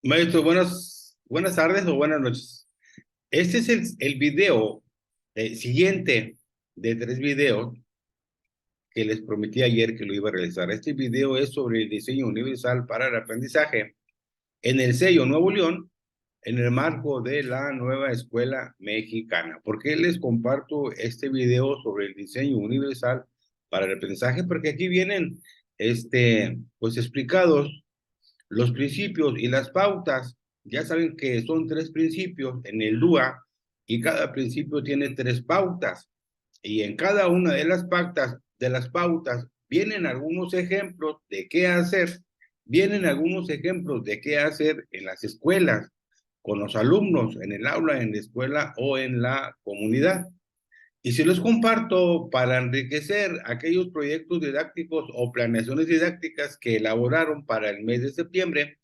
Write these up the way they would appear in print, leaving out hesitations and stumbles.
Maestro, buenas tardes o buenas noches. Este es el video siguiente de 3 videos que les prometí ayer que lo iba a realizar. Este video es sobre el diseño universal para el aprendizaje en el sello Nuevo León, en el marco de la nueva escuela mexicana. ¿Por qué les comparto este video sobre el diseño universal para el aprendizaje? Porque aquí vienen, pues explicados los principios y las pautas. Ya saben que son 3 principios en el DUA y cada principio tiene 3 pautas. Y en cada una de las pautas vienen algunos ejemplos de qué hacer, vienen algunos ejemplos de qué hacer en las escuelas, con los alumnos, en el aula, en la escuela o en la comunidad. Y si los comparto para enriquecer aquellos proyectos didácticos o planeaciones didácticas que elaboraron para el mes de septiembre,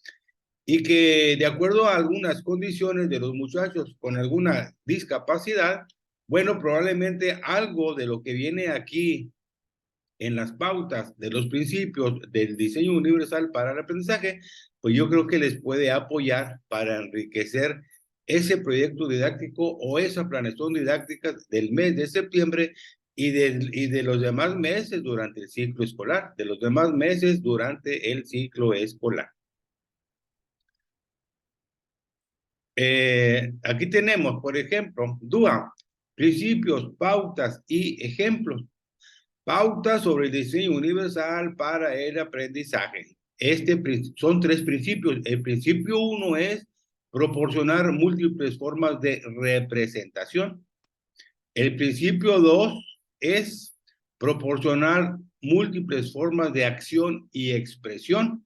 y que de acuerdo a algunas condiciones de los muchachos con alguna discapacidad, bueno, probablemente algo de lo que viene aquí en las pautas de los principios del diseño universal para el aprendizaje, pues yo creo que les puede apoyar para enriquecer ese proyecto didáctico o esa planeación didáctica del mes de septiembre y de los demás meses durante el ciclo escolar, de los demás meses durante el ciclo escolar. Aquí tenemos, por ejemplo, DUA, principios, pautas y ejemplos. Pautas sobre el diseño universal para el aprendizaje. Son 3 principios. El principio 1 es proporcionar múltiples formas de representación. El principio 2 es proporcionar múltiples formas de acción y expresión.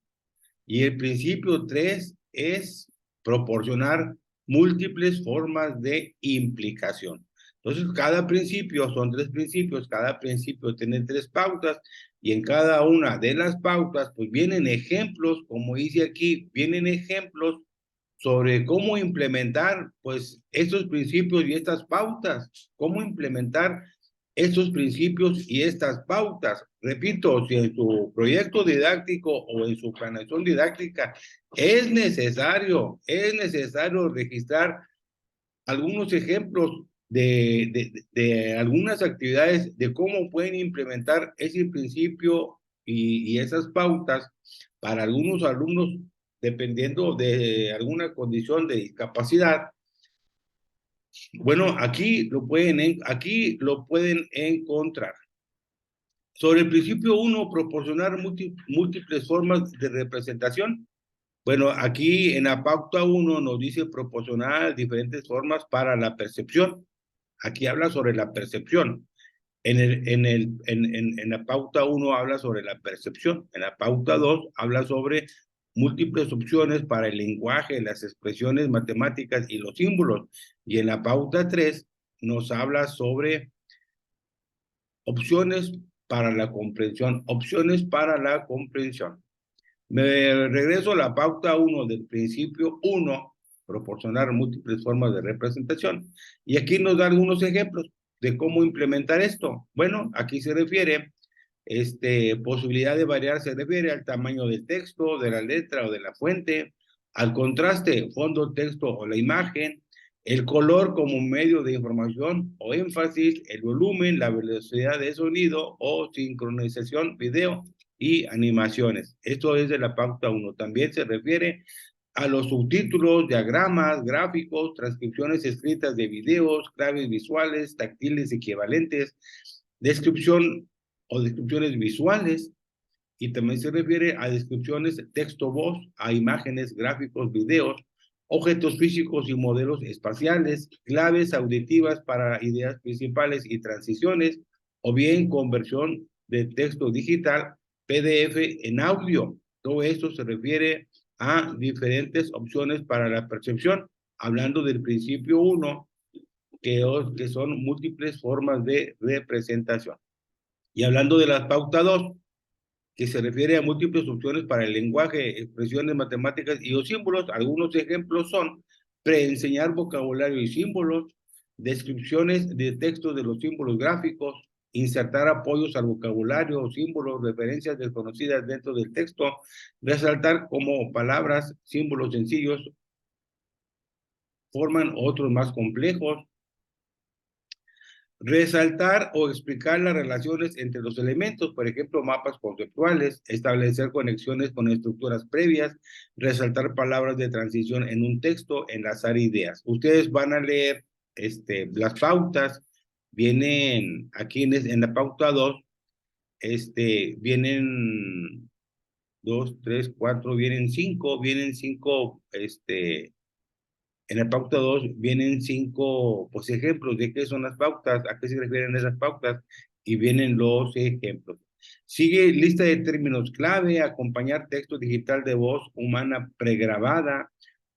Y el principio 3 es proporcionar múltiples formas de implicación. Entonces, cada principio, son 3 principios, cada principio tiene 3 pautas, y en cada una de las pautas, pues vienen ejemplos, como dice aquí, vienen ejemplos sobre cómo implementar, pues, estos principios y estas pautas, cómo implementar estos principios y estas pautas. Repito, si en su proyecto didáctico o en su planeación didáctica es necesario registrar algunos ejemplos de algunas actividades de cómo pueden implementar ese principio y esas pautas para algunos alumnos, dependiendo de alguna condición de discapacidad. Bueno, aquí lo pueden encontrar. Sobre el principio 1, proporcionar múltiples formas de representación. Bueno, aquí en la pauta 1 nos dice proporcionar diferentes formas para la percepción. Aquí habla sobre la percepción. En la pauta 1 habla sobre la percepción. En la pauta 2 habla sobre múltiples opciones para el lenguaje, las expresiones matemáticas y los símbolos. Y en la pauta 3 nos habla sobre opciones para la comprensión. Opciones para la comprensión. Me regreso a la pauta 1 del principio 1, proporcionar múltiples formas de representación. Y aquí nos da algunos ejemplos de cómo implementar esto. Bueno, aquí se refiere, posibilidad de variar se refiere al tamaño del texto, de la letra o de la fuente, al contraste, fondo, texto o la imagen, el color como medio de información o énfasis, el volumen, la velocidad de sonido o sincronización video y animaciones. Esto es de la pauta 1. También se refiere a los subtítulos, diagramas, gráficos, transcripciones escritas de videos, claves visuales, táctiles equivalentes, descripción o descripciones visuales, y también se refiere a descripciones texto-voz, a imágenes, gráficos, videos, objetos físicos y modelos espaciales, claves auditivas para ideas principales y transiciones, o bien conversión de texto digital, PDF en audio. Todo esto se refiere a diferentes opciones para la percepción, hablando del principio 1, que son múltiples formas de representación. Y hablando de la pauta 2, que se refiere a múltiples opciones para el lenguaje, expresiones matemáticas y los símbolos. Algunos ejemplos son preenseñar vocabulario y símbolos, descripciones de textos de los símbolos gráficos, insertar apoyos al vocabulario, símbolos, referencias desconocidas dentro del texto, resaltar como palabras, símbolos sencillos forman otros más complejos, resaltar o explicar las relaciones entre los elementos, por ejemplo, mapas conceptuales, establecer conexiones con estructuras previas, resaltar palabras de transición en un texto, enlazar ideas. Ustedes van a leer las pautas, vienen aquí en la pauta 2, vienen 2, 3, 4, vienen 5, en la pauta 2 vienen 5 pues, ejemplos de qué son las pautas, a qué se refieren esas pautas, y vienen los ejemplos. Sigue lista de términos clave, acompañar texto digital de voz humana pregrabada,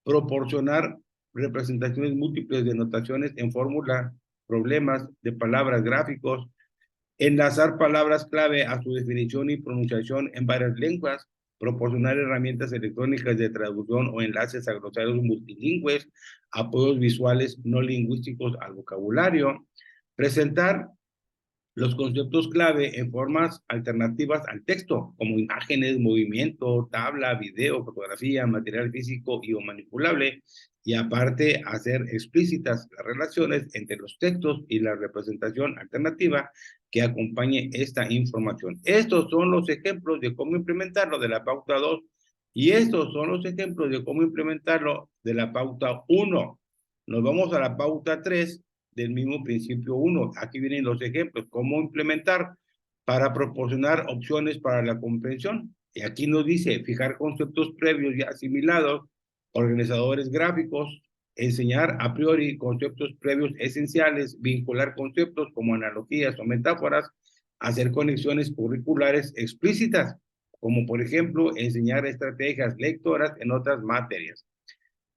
proporcionar representaciones múltiples de notaciones en fórmula, problemas de palabras gráficos, enlazar palabras clave a su definición y pronunciación en varias lenguas, proporcionar herramientas electrónicas de traducción o enlaces a glosarios multilingües, apoyos visuales no lingüísticos al vocabulario, presentar los conceptos clave en formas alternativas al texto, como imágenes, movimiento, tabla, video, fotografía, material físico y o manipulable, y aparte hacer explícitas las relaciones entre los textos y la representación alternativa que acompañe esta información. Estos son los ejemplos de cómo implementarlo de la pauta 2 y estos son los ejemplos de cómo implementarlo de la pauta 1. Nos vamos a la pauta 3 del mismo principio 1. Aquí vienen los ejemplos, cómo implementar para proporcionar opciones para la comprensión. Y aquí nos dice fijar conceptos previos ya asimilados, organizadores gráficos, enseñar a priori conceptos previos esenciales, vincular conceptos como analogías o metáforas, hacer conexiones curriculares explícitas, como por ejemplo enseñar estrategias lectoras en otras materias.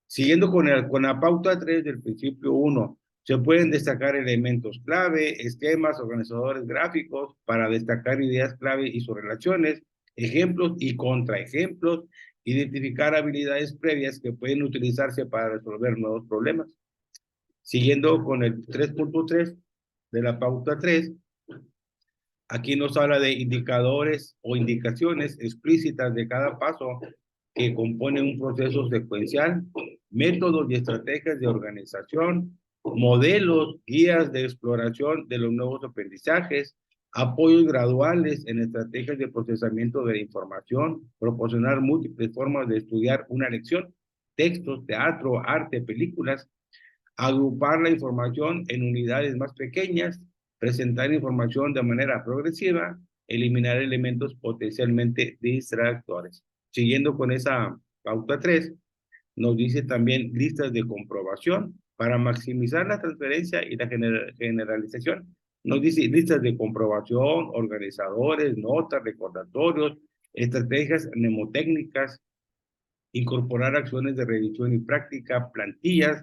Siguiendo con la pauta 3 del principio 1, se pueden destacar elementos clave, esquemas, organizadores gráficos para destacar ideas clave y sus relaciones, ejemplos y contraejemplos, identificar habilidades previas que pueden utilizarse para resolver nuevos problemas. Siguiendo con el 3.3 de la pauta 3, aquí nos habla de indicadores o indicaciones explícitas de cada paso que componen un proceso secuencial, métodos y estrategias de organización, modelos, guías de exploración de los nuevos aprendizajes, apoyos graduales en estrategias de procesamiento de la información, proporcionar múltiples formas de estudiar una lección, textos, teatro, arte, películas, agrupar la información en unidades más pequeñas, presentar información de manera progresiva, eliminar elementos potencialmente distractores. Siguiendo con esa pauta 3, nos dice también listas de comprobación para maximizar la transferencia y la generalización. Nos dice listas de comprobación, organizadores, notas, recordatorios, estrategias mnemotécnicas, incorporar acciones de revisión y práctica, plantillas,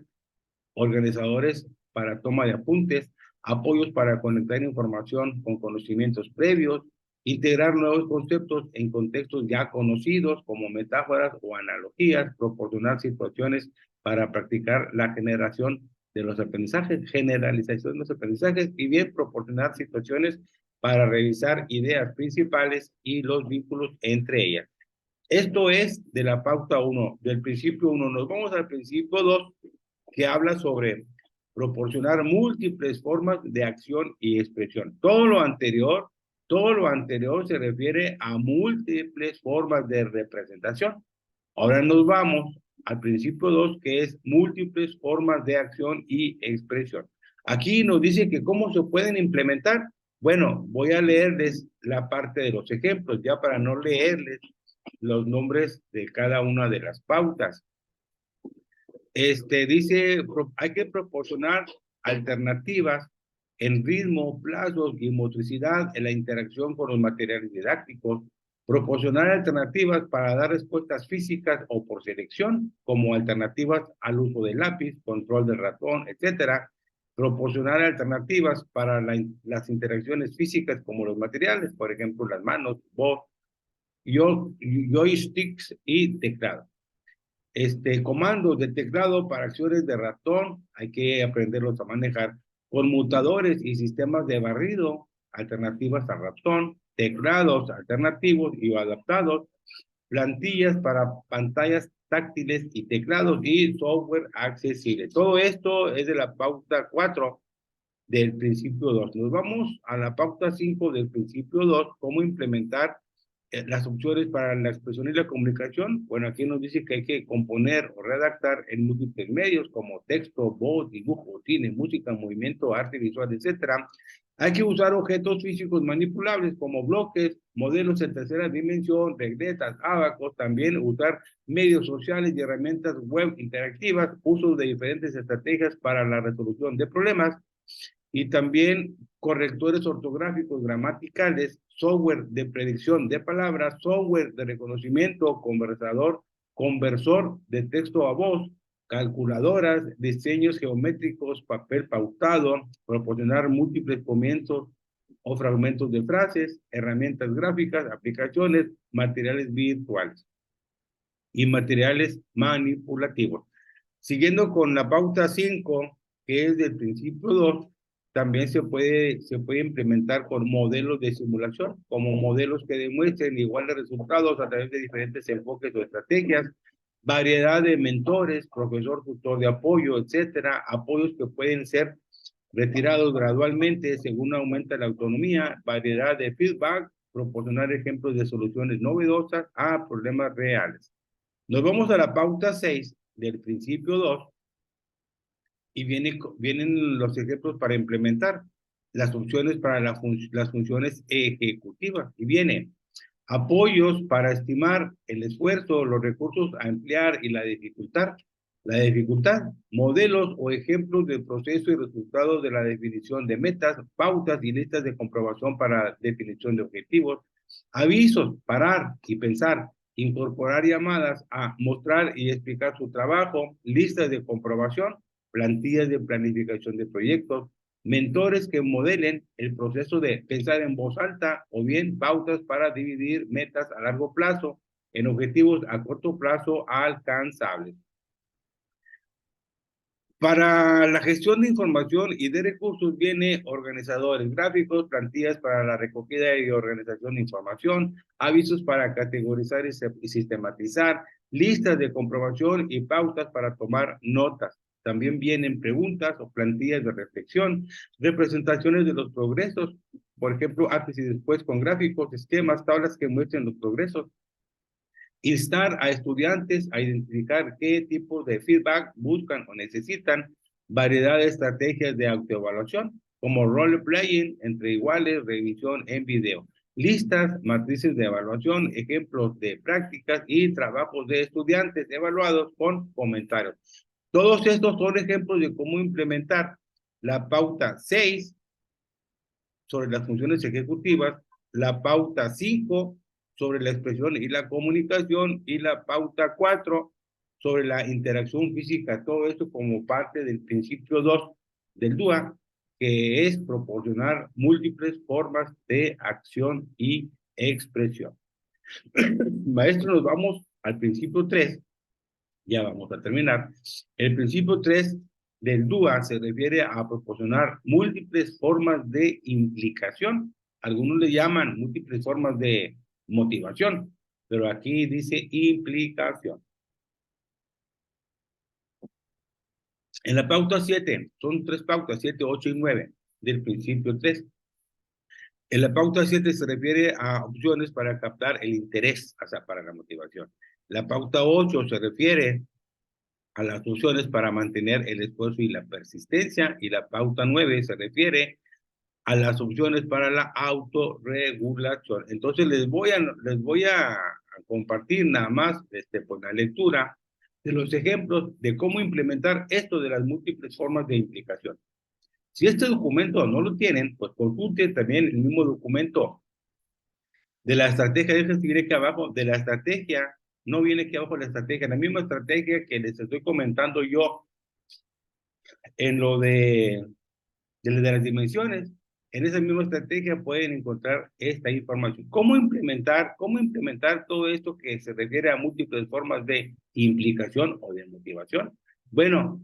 organizadores para toma de apuntes, apoyos para conectar información con conocimientos previos, integrar nuevos conceptos en contextos ya conocidos como metáforas o analogías, proporcionar situaciones para practicar la generación de los aprendizajes, generalización de los aprendizajes y bien proporcionar situaciones para revisar ideas principales y los vínculos entre ellas. Esto es de la pauta 1, del principio 1. Nos vamos al principio 2, que habla sobre proporcionar múltiples formas de acción y expresión. Todo lo anterior se refiere a múltiples formas de representación. Ahora nos vamos al principio 2, que es múltiples formas de acción y expresión. Aquí nos dice que cómo se pueden implementar. Bueno, voy a leerles la parte de los ejemplos, ya para no leerles los nombres de cada una de las pautas. Dice, hay que proporcionar alternativas en ritmo, plazos y motricidad en la interacción con los materiales didácticos, proporcionar alternativas para dar respuestas físicas o por selección, como alternativas al uso del lápiz, control del ratón, etcétera, proporcionar alternativas para las interacciones físicas como los materiales, por ejemplo, las manos, voz, joysticks y teclado. Comandos de teclado para acciones de ratón, hay que aprenderlos a manejar, conmutadores y sistemas de barrido alternativas al ratón, teclados alternativos y adaptados, plantillas para pantallas táctiles y teclados y software accesible. Todo esto es de la pauta 4 del principio 2. Nos vamos a la pauta 5 del principio 2, cómo implementar las opciones para la expresión y la comunicación. Bueno, aquí nos dice que hay que componer o redactar en múltiples medios como texto, voz, dibujo, cine, música, movimiento, arte visual, etcétera. Hay que usar objetos físicos manipulables como bloques, modelos en tercera dimensión, regletas, ábacos, también usar medios sociales y herramientas web interactivas, uso de diferentes estrategias para la resolución de problemas y también correctores ortográficos, gramaticales, software de predicción de palabras, software de reconocimiento, conversor de texto a voz, calculadoras, diseños geométricos, papel pautado, proporcionar múltiples comienzos o fragmentos de frases, herramientas gráficas, aplicaciones, materiales virtuales y materiales manipulativos. Siguiendo con la pauta 5, que es del principio 2, también se puede implementar con modelos de simulación, como modelos que demuestren iguales resultados a través de diferentes enfoques o estrategias, variedad de mentores, profesor, tutor de apoyo, etcétera, apoyos que pueden ser retirados gradualmente según aumenta la autonomía, variedad de feedback, proporcionar ejemplos de soluciones novedosas a problemas reales. Nos vamos a la pauta 6 del principio 2 y vienen los ejemplos para implementar las opciones para las funciones ejecutivas. Y viene apoyos para estimar el esfuerzo, los recursos a emplear y la dificultad. La dificultad, modelos o ejemplos del proceso y resultados de la definición de metas, pautas y listas de comprobación para definición de objetivos, avisos, parar y pensar, incorporar llamadas a mostrar y explicar su trabajo, listas de comprobación, plantillas de planificación de proyectos, mentores que modelen el proceso de pensar en voz alta o bien pautas para dividir metas a largo plazo en objetivos a corto plazo alcanzables. Para la gestión de información y de recursos viene organizadores gráficos, plantillas para la recogida y organización de información, avisos para categorizar y sistematizar, listas de comprobación y pautas para tomar notas. También vienen preguntas o plantillas de reflexión, representaciones de los progresos, por ejemplo, antes y después con gráficos, esquemas, tablas que muestren los progresos. Instar a estudiantes a identificar qué tipo de feedback buscan o necesitan, variedad de estrategias de autoevaluación, como role-playing entre iguales, revisión en video, listas, matrices de evaluación, ejemplos de prácticas y trabajos de estudiantes evaluados con comentarios. Todos estos son ejemplos de cómo implementar la pauta 6 sobre las funciones ejecutivas, la pauta 5 sobre la expresión y la comunicación y la pauta 4 sobre la interacción física, todo esto como parte del principio 2 del DUA, que es proporcionar múltiples formas de acción y expresión. Maestro, nos vamos al principio 3, ya vamos a terminar. El principio 3 del DUA se refiere a proporcionar múltiples formas de implicación. Algunos le llaman múltiples formas de motivación, pero aquí dice implicación. En la pauta 7, son 3 pautas, 7, 8 y 9 del principio 3. En la pauta 7 se refiere a opciones para captar el interés, o sea, para la motivación. La pauta 8 se refiere a las opciones para mantener el esfuerzo y la persistencia, y la pauta 9 se refiere a las opciones para la autorregulación. Entonces les voy a compartir nada más pues, la lectura de los ejemplos de cómo implementar esto de las múltiples formas de implicación. Si este documento no lo tienen, pues consulten también el mismo documento de la estrategia. Dejen seguir aquí abajo, de la estrategia, no viene aquí abajo la estrategia, la misma estrategia que les estoy comentando yo en lo de las dimensiones. En esa misma estrategia pueden encontrar esta información. ¿Cómo implementar todo esto que se refiere a múltiples formas de implicación o de motivación? Bueno,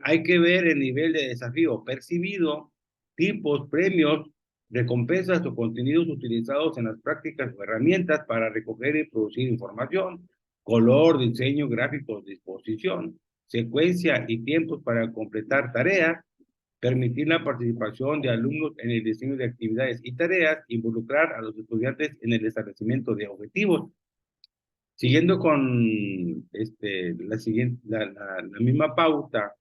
hay que ver el nivel de desafío percibido, tipos, premios, recompensas o contenidos utilizados en las prácticas o herramientas para recoger y producir información, color, diseño, gráficos, disposición, secuencia y tiempos para completar tareas, permitir la participación de alumnos en el diseño de actividades y tareas, involucrar a los estudiantes en el establecimiento de objetivos. Siguiendo con la misma pauta,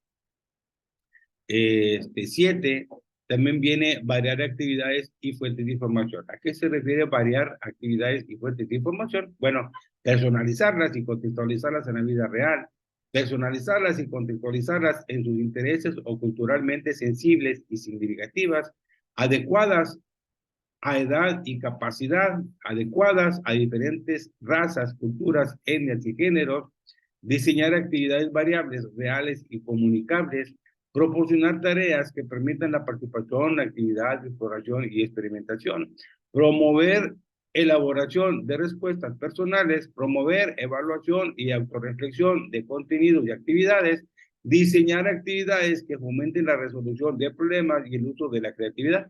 7, también viene variar actividades y fuentes de información. ¿A qué se refiere variar actividades y fuentes de información? Bueno, personalizarlas y contextualizarlas en la vida real, personalizarlas y contextualizarlas en sus intereses o culturalmente sensibles y significativas, adecuadas a edad y capacidad, adecuadas a diferentes razas, culturas, etnias y géneros, diseñar actividades variables, reales y comunicables, proporcionar tareas que permitan la participación, actividad, exploración y experimentación, promover elaboración de respuestas personales, promover evaluación y autorreflexión de contenidos y actividades, diseñar actividades que fomenten la resolución de problemas y el uso de la creatividad.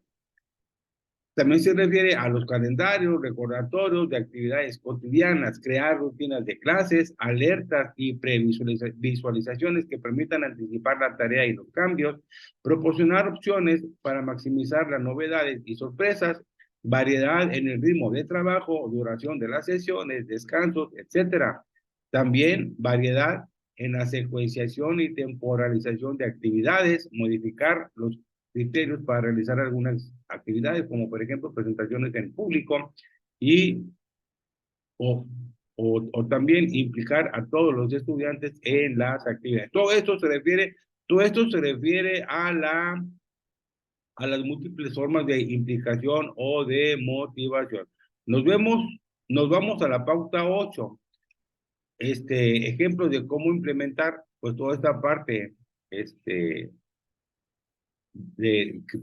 También se refiere a los calendarios, recordatorios de actividades cotidianas, crear rutinas de clases, alertas y previsualizaciones que permitan anticipar la tarea y los cambios, proporcionar opciones para maximizar las novedades y sorpresas, variedad en el ritmo de trabajo, duración de las sesiones, descansos, etcétera. También variedad en la secuenciación y temporalización de actividades, modificar los criterios para realizar algunas actividades, como por ejemplo presentaciones en público y o también implicar a todos los estudiantes en las actividades. Todo esto se refiere a las múltiples formas de implicación o de motivación. Nos vamos a la pauta 8. Ejemplos de cómo implementar pues toda esta parte,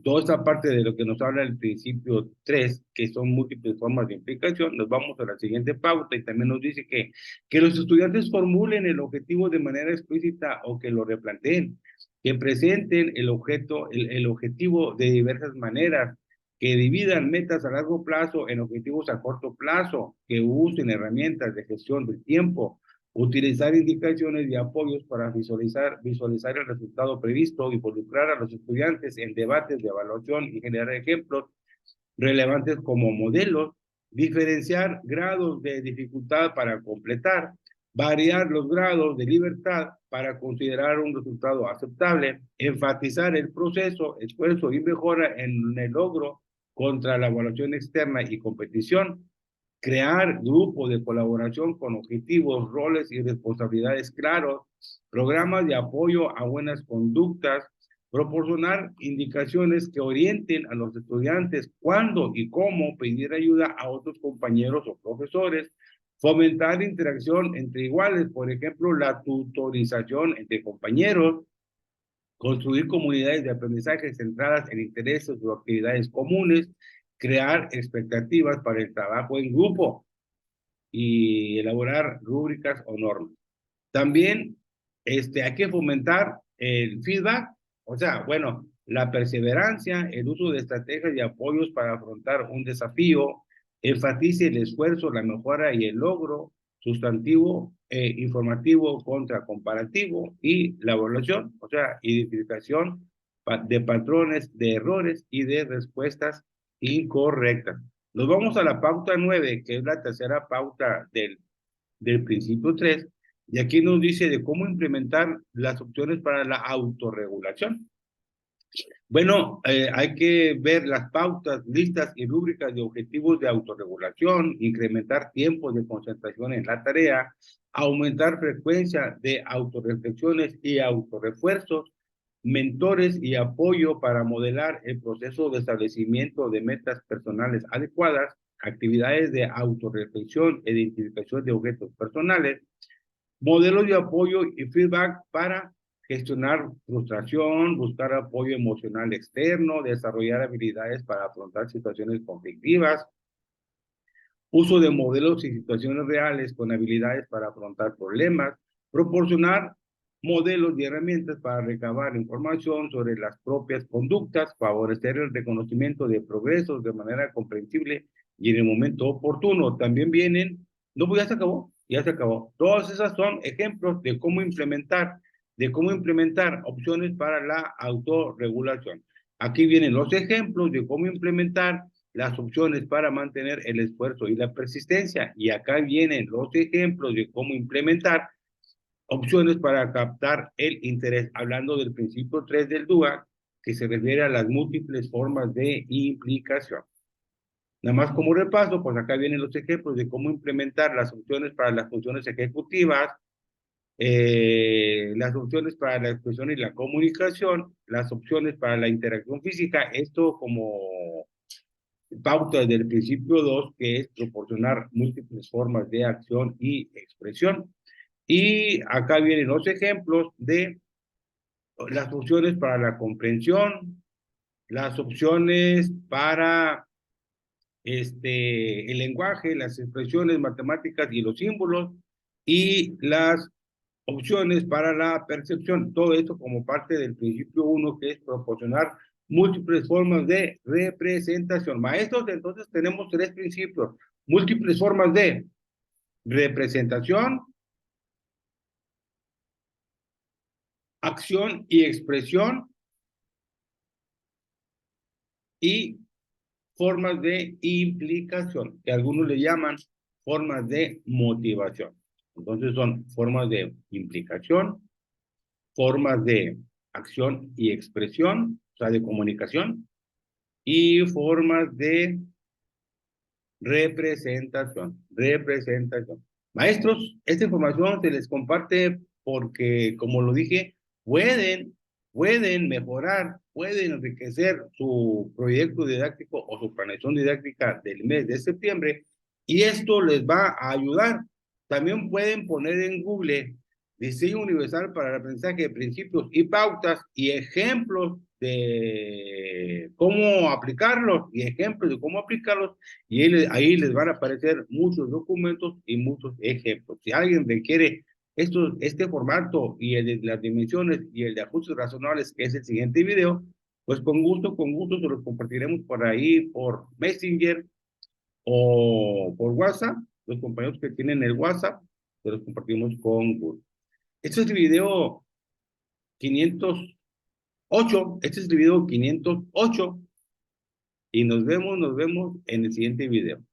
toda esta parte de lo que nos habla el principio 3, que son múltiples formas de implicación. Nos vamos a la siguiente pauta y también nos dice que los estudiantes formulen el objetivo de manera explícita o que lo replanteen, que presenten el objetivo de diversas maneras, que dividan metas a largo plazo en objetivos a corto plazo, que usen herramientas de gestión del tiempo, utilizar indicaciones y apoyos para visualizar el resultado previsto, involucrar a los estudiantes en debates de evaluación y generar ejemplos relevantes como modelos, diferenciar grados de dificultad para completar, variar los grados de libertad para considerar un resultado aceptable, enfatizar el proceso, esfuerzo y mejora en el logro contra la evaluación externa y competición, crear grupos de colaboración con objetivos, roles y responsabilidades claros, programas de apoyo a buenas conductas, proporcionar indicaciones que orienten a los estudiantes cuándo y cómo pedir ayuda a otros compañeros o profesores, fomentar interacción entre iguales, por ejemplo, la tutorización entre compañeros, construir comunidades de aprendizaje centradas en intereses o actividades comunes, crear expectativas para el trabajo en grupo y elaborar rúbricas o normas. También hay que fomentar el feedback, o sea, bueno, la perseverancia, el uso de estrategias y apoyos para afrontar un desafío, enfatice el esfuerzo, la mejora y el logro, sustantivo, informativo contra comparativo y la evaluación, o sea, identificación de patrones, de errores y de respuestas incorrectas. Nos vamos a la pauta 9, que es la tercera pauta del principio 3, y aquí nos dice de cómo implementar las opciones para la autorregulación. Bueno, hay que ver las pautas, listas y rúbricas de objetivos de autorregulación, incrementar tiempos de concentración en la tarea, aumentar frecuencia de autorreflexiones y autorrefuerzos, mentores y apoyo para modelar el proceso de establecimiento de metas personales adecuadas, actividades de autorreflexión e identificación de objetos personales, modelos de apoyo y feedback para gestionar frustración, buscar apoyo emocional externo, desarrollar habilidades para afrontar situaciones conflictivas, uso de modelos y situaciones reales con habilidades para afrontar problemas, proporcionar modelos y herramientas para recabar información sobre las propias conductas, favorecer el reconocimiento de progresos de manera comprensible y en el momento oportuno. También vienen, no, pues ya se acabó, ya se acabó. Todas esas son ejemplos de cómo implementar opciones para la autorregulación. Aquí vienen los ejemplos de cómo implementar las opciones para mantener el esfuerzo y la persistencia. Y acá vienen los ejemplos de cómo implementar opciones para captar el interés, hablando del principio 3 del DUA, que se refiere a las múltiples formas de implicación. Nada más como repaso, pues acá vienen los ejemplos de cómo implementar las opciones para las funciones ejecutivas, las opciones para la expresión y la comunicación, las opciones para la interacción física, esto como pauta del principio 2, que es proporcionar múltiples formas de acción y expresión. Y acá vienen los ejemplos de las opciones para la comprensión, las opciones para el lenguaje, las expresiones matemáticas y los símbolos, y las opciones para la percepción. Todo esto como parte del principio 1, que es proporcionar múltiples formas de representación. Maestros, entonces tenemos 3 principios: múltiples formas de representación, acción y expresión, y formas de implicación, que algunos le llaman formas de motivación. Entonces son formas de implicación, formas de acción y expresión, o sea, de comunicación, y formas de representación. Maestros, esta información se les comparte porque, como lo dije, pueden mejorar, pueden enriquecer su proyecto didáctico o su planeación didáctica del mes de septiembre, y esto les va a ayudar. También pueden poner en Google diseño universal para el aprendizaje de principios y pautas y ejemplos de cómo aplicarlos y ejemplos de cómo aplicarlos, y ahí les van a aparecer muchos documentos y muchos ejemplos. Si alguien requiere este formato y el de las dimensiones y el de ajustes razonables, que es el siguiente video, pues con gusto se los compartiremos por ahí, por Messenger o por WhatsApp. Los compañeros que tienen el WhatsApp, se los compartimos con gusto. Este es el video 508, este es el video 508, y nos vemos en el siguiente video.